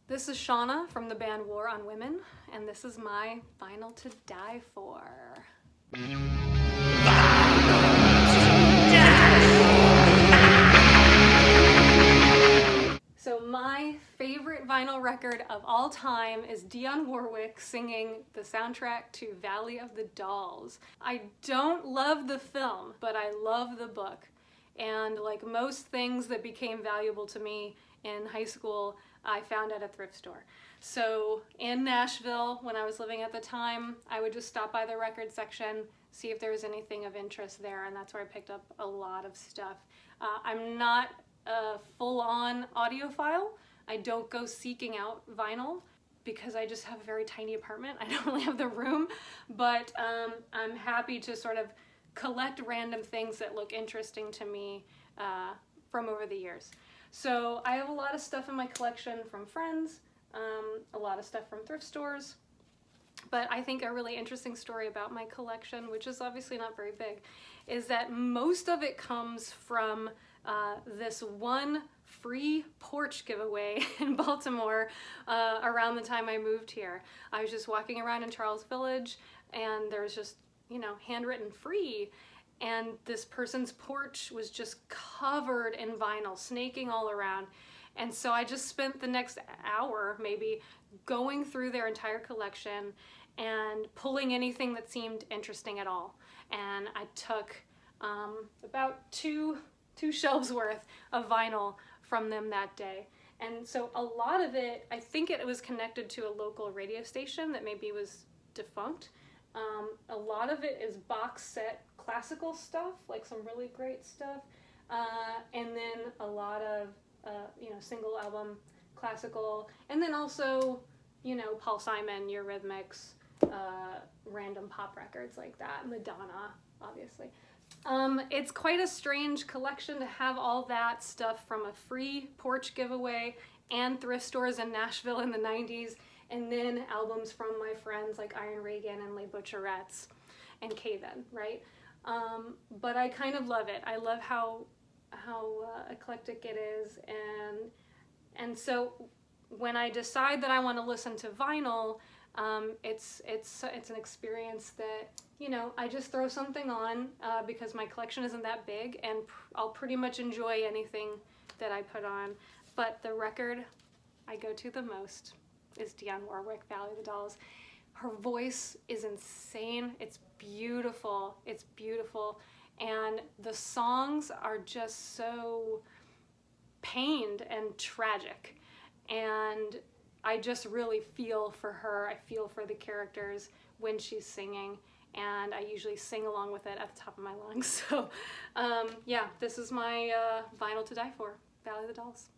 This is Shawna from the band War on Women, and this is my vinyl to die for. So my favorite vinyl record of all time is Dionne Warwick singing the soundtrack to Valley of the Dolls. I don't love the film, but I love the book. And like most things that became valuable to me in high school, I found at a thrift store. So in Nashville, when I was living at the time, I would just stop by the record section, see if there was anything of interest there, and that's where I picked up a lot of stuff. I'm not a full-on audiophile. I don't go seeking out vinyl because I just have a very tiny apartment. I don't really have the room, but I'm happy to sort of collect random things that look interesting to me from over the years. So I have a lot of stuff in my collection from friends, a lot of stuff from thrift stores, but I think a really interesting story about my collection, which is obviously not very big, is that most of it comes from this one free porch giveaway in Baltimore around the time I moved here. I was just walking around in Charles Village and there was just, you know, handwritten free, and this person's porch was just covered in vinyl, snaking all around. And so I just spent the next hour maybe going through their entire collection and pulling anything that seemed interesting at all. And I took about two shelves worth of vinyl from them that day. And so a lot of it, I think it was connected to a local radio station that maybe was defunct. A lot of it is box set classical stuff, like some really great stuff, and then a lot of you know, single album classical, and then also, you know, Paul Simon, Eurythmics, random pop records like that, Madonna, obviously. It's quite a strange collection to have all that stuff from a free porch giveaway and thrift stores in Nashville in the 90s, and then albums from my friends like Iron Reagan and Les Butcherettes and Caven, right? But I kind of love it. I love how eclectic it is, and so when I decide that I want to listen to vinyl, it's an experience that, you know, I just throw something on because my collection isn't that big, and I'll pretty much enjoy anything that I put on. But the record I go to the most is Dionne Warwick, Valley of the Dolls. Her voice is insane. It's beautiful. It's beautiful. And the songs are just so pained and tragic. And I just really feel for her. I feel for the characters when she's singing. And I usually sing along with it at the top of my lungs. So yeah, this is my vinyl to die for, Valley of the Dolls.